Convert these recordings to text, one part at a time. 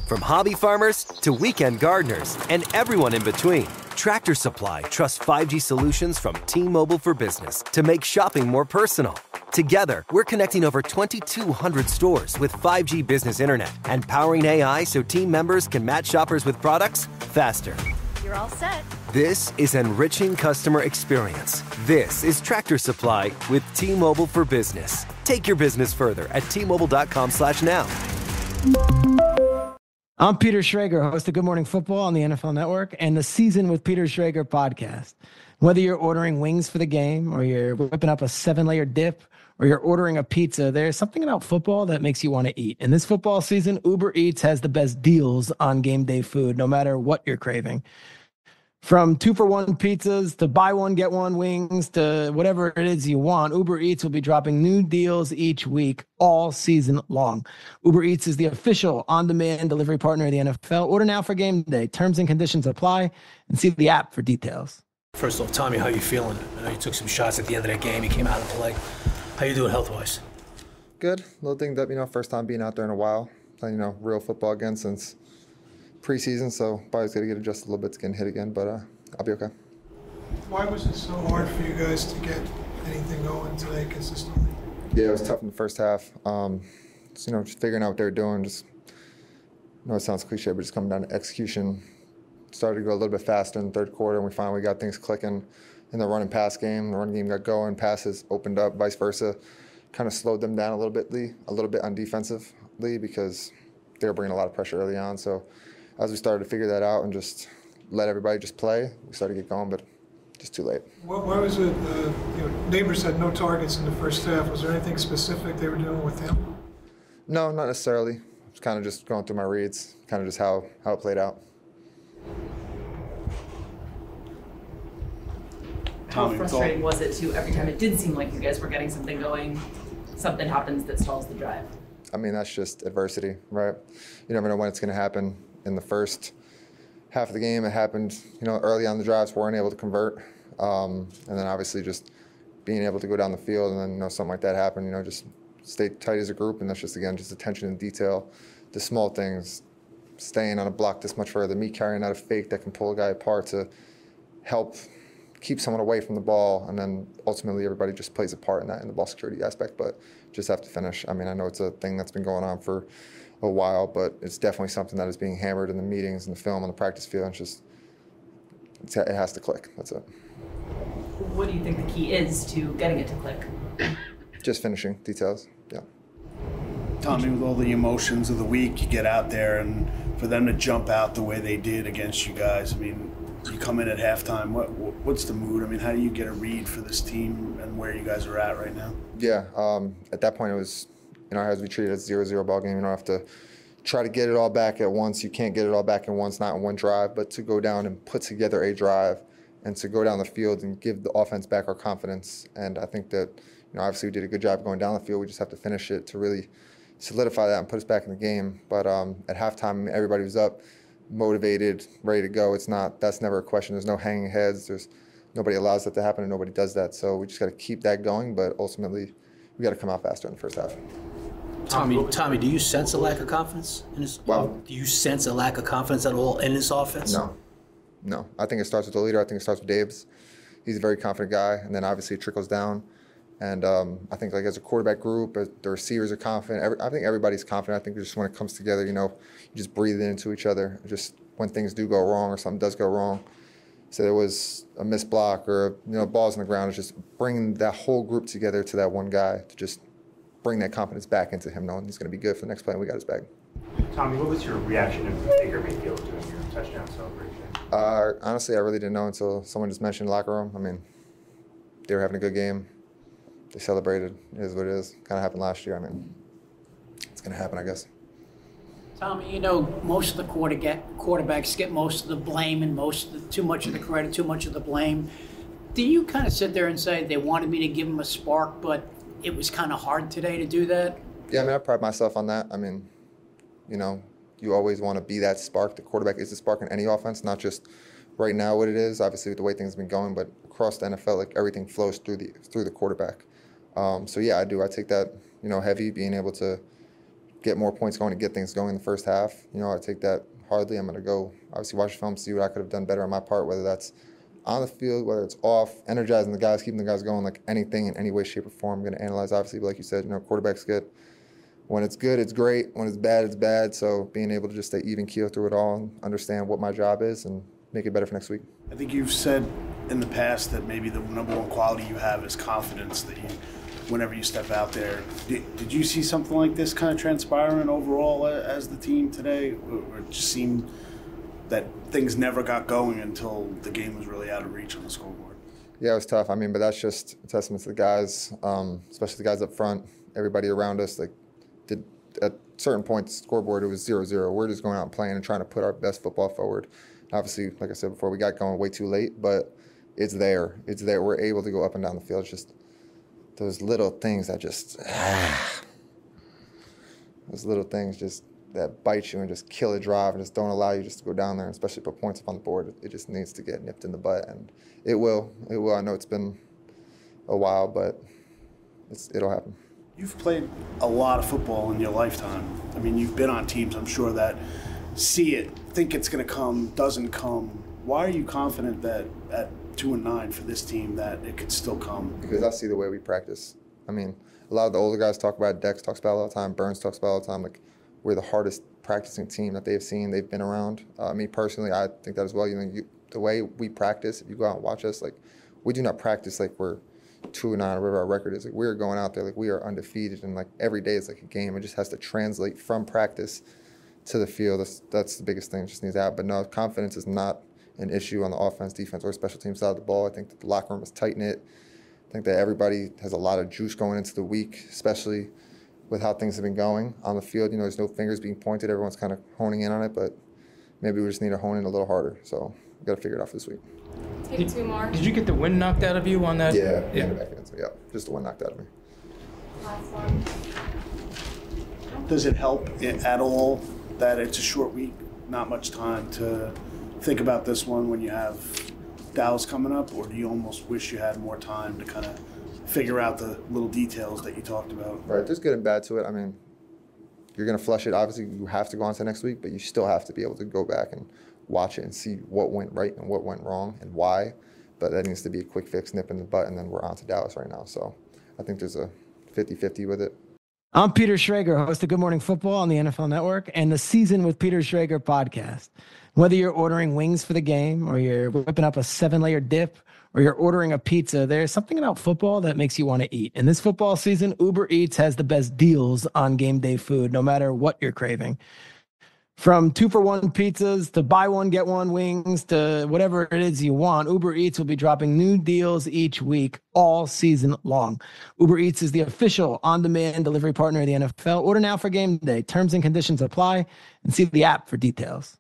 From hobby farmers to weekend gardeners and everyone in between, Tractor Supply trusts 5G solutions from T-Mobile for Business to make shopping more personal. Together, we're connecting over 2,200 stores with 5G business internet and powering AI so team members can match shoppers with products faster. You're all set. This is enriching customer experience. This is Tractor Supply with T-Mobile for Business. Take your business further at T-Mobile.com/now. I'm Peter Schrager, host of Good Morning Football on the NFL Network and the Season with Peter Schrager podcast. Whether you're ordering wings for the game or you're whipping up a 7-layer dip or you're ordering a pizza, there's something about football that makes you want to eat. And this football season, Uber Eats has the best deals on game day food, no matter what you're craving. From 2-for-1 pizzas to buy one, get one wings to whatever it is you want, Uber Eats will be dropping new deals each week all season long. Uber Eats is the official on-demand delivery partner of the NFL. Order now for game day. Terms and conditions apply, and see the app for details. First off, Tommy, how you feeling? I know you took some shots at the end of that game. You came out to play. How you doing health-wise? Good. A little dinged up, first time being out there in a while. Playing, real football again since preseason, so body's got to get adjusted a little bit to getting hit again, but I'll be okay. Why was it so hard for you guys to get anything going today consistently? Yeah, it was tough in the first half. Just figuring out what they were doing. Just, it sounds cliche, but just coming down to execution. Started to go a little bit faster in the third quarter, and we finally got things clicking in the run and pass game. The run game got going, passes opened up, vice versa. Kind of slowed them down a little bit on defensively because they were bringing a lot of pressure early on. So as we started to figure that out and just let everybody just play, we started to get going, but just too late. Why was it, Neighbors had no targets in the first half. Was there anything specific they were doing with him? No, not necessarily. It's kind of just going through my reads, kind of just how it played out. How frustrating was it to every time it did seem like you guys were getting something going, something happens that stalls the drive? I mean, that's just adversity, right? You never know when it's going to happen. In the first half of the game, it happened, early on the drives, weren't able to convert. And then obviously just being able to go down the field and then, something like that happened, just stay tight as a group. And that's just, again, just attention to detail, the small things, staying on a block this much further, me carrying out a fake that can pull a guy apart to help keep someone away from the ball, and then ultimately everybody just plays a part in that in the ball security aspect, but just have to finish. I mean, I know it's a thing that's been going on for a while, but it's definitely something that is being hammered in the meetings, in the film, on the practice field. It has to click. That's it. What do you think the key is to getting it to click? Just finishing details, yeah. Tommy, with all the emotions of the week, you get out there, and for them to jump out the way they did against you guys, I mean, you come in at halftime, what's the mood? I mean, how do you get a read for this team and where you guys are at right now? Yeah, at that point it was, as we treat it as a 0-0 ball game, you don't have to try to get it all back at once. You can't get it all back at once, not in one drive, but to go down and put together a drive and to go down the field and give the offense back our confidence. And I think that, obviously we did a good job going down the field. We just have to finish it to really solidify that and put us back in the game. But at halftime, everybody was up, motivated, ready to go. That's never a question. There's no hanging heads. Nobody allows that to happen, and nobody does that. So we just got to keep that going, but ultimately we got to come out faster in the first half. Tommy, do you sense a lack of confidence in this? Well, do you sense a lack of confidence at all in this offense? No. I think it starts with the leader. I think it starts with Davis. He's a very confident guy, and then obviously it trickles down. And I think as a quarterback group, the receivers are confident. I think everybody's confident. I think just when it comes together, you just breathe into each other. Just when things do go wrong or something does go wrong. So there was a missed block or balls on the ground. It's just bringing that whole group together to that one guy to just bring that confidence back into him, knowing he's going to be good for the next play and we got his back. Tommy, what was your reaction to Baker Mayfield doing your touchdown celebration? Honestly, I really didn't know until someone just mentioned the locker room. I mean, they were having a good game. They celebrated. It is what it is. Kind of happened last year. I mean, it's going to happen, I guess. Tommy, most of the quarterbacks get most of the blame and too much of the credit, too much of the blame. Do you kind of sit there and say they wanted me to give them a spark, but it was kind of hard today to do that? Yeah, I mean, I pride myself on that. I mean, you always want to be that spark. The quarterback is the spark in any offense, not just right now what it is, obviously with the way things have been going, but across the NFL, everything flows through the quarterback. So yeah, I do. I take that, heavy, being able to get more points going and get things going in the first half. You know, I take that hardly. I'm going to go obviously watch the film, see what I could have done better on my part, whether that's on the field, whether it's off, energizing the guys, keeping the guys going, like anything in any way, shape, or form. I'm going to analyze, obviously, but like you said, you know, quarterbacks get, when it's good, it's great. When it's bad, it's bad. So being able to just stay even keel through it all and understand what my job is and make it better for next week. I think you've said in the past that maybe the number one quality you have is confidence, that you, whenever you step out there. Did you see something like this kind of transpiring overall as the team today? Or it just seemed that things never got going until the game was really out of reach on the scoreboard? Yeah, it was tough. I mean, but that's just a testament to the guys, especially the guys up front, everybody around us. Like, at certain points, scoreboard, it was 0-0. We're just going out and playing and trying to put our best football forward. Obviously, like I said before, we got going way too late, but it's there. It's there. We're able to go up and down the field. It's just those little things that just, those little things just that bite you and just kill a drive and just don't allow you just to go down there and especially put points up on the board. It just needs to get nipped in the butt, and it will. It will. I know it's been a while, but it'll happen. You've played a lot of football in your lifetime. I mean, you've been on teams, I'm sure, that see it, think it's going to come, doesn't come. Why are you confident that at 2-9 for this team that it could still come? Because I see the way we practice. I mean, a lot of the older guys talk about it. Dex talks about it all the time. Burns talks about it all the time. Like, we're the hardest practicing team that they've seen. They've been around. Me personally, I think that as well. You know, the way we practice, if you go out and watch us, like, we do not practice like we're 2-9 or whatever our record is. Like, we're going out there like we are undefeated, and like every day is like a game. It just has to translate from practice to the field. That's the biggest thing. It just needs to happen. But no, confidence is not an issue on the offense, defense, or special teams side of the ball. I think that the locker room is tight-knit. I think that everybody has a lot of juice going into the week, especially with how things have been going on the field. You know, there's no fingers being pointed. Everyone's kind of honing in on it, but maybe we just need to hone in a little harder. So we've got to figure it out for this week. Take two more. Did you get the wind knocked out of you on that? Yeah. Back in, so yeah, just the one knocked out of me. Last one. Does it help at all that it's a short week, not much time to think about this one when you have Dallas coming up, or do you almost wish you had more time to kind of figure out the little details that you talked about? Right, there's good and bad to it. I mean, you're going to flush it. Obviously, you have to go on to next week, but you still have to be able to go back and watch it and see what went right and what went wrong and why. But that needs to be a quick fix, nip in the butt, and then we're on to Dallas right now. So I think there's a 50-50 with it. I'm Peter Schrager, host of Good Morning Football on the NFL Network and the Season with Peter Schrager podcast. Whether you're ordering wings for the game or you're whipping up a 7-layer dip or you're ordering a pizza, there's something about football that makes you want to eat. And this football season, Uber Eats has the best deals on game day food, no matter what you're craving. From 2-for-1 pizzas to buy one, get one wings to whatever it is you want, Uber Eats will be dropping new deals each week all season long. Uber Eats is the official on-demand delivery partner of the NFL. Order now for game day. Terms and conditions apply, and see the app for details.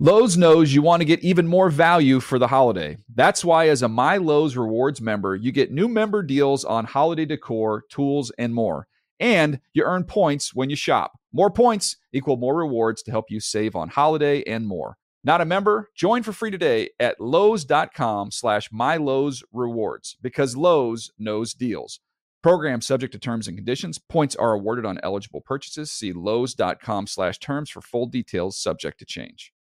Lowe's knows you want to get even more value for the holiday. That's why as a My Lowe's Rewards member, you get new member deals on holiday decor, tools, and more. And you earn points when you shop. More points equal more rewards to help you save on holiday and more. Not a member? Join for free today at Lowes.com/MyLowe'sRewards because Lowe's knows deals. Program subject to terms and conditions. Points are awarded on eligible purchases. See Lowes.com/terms for full details, subject to change.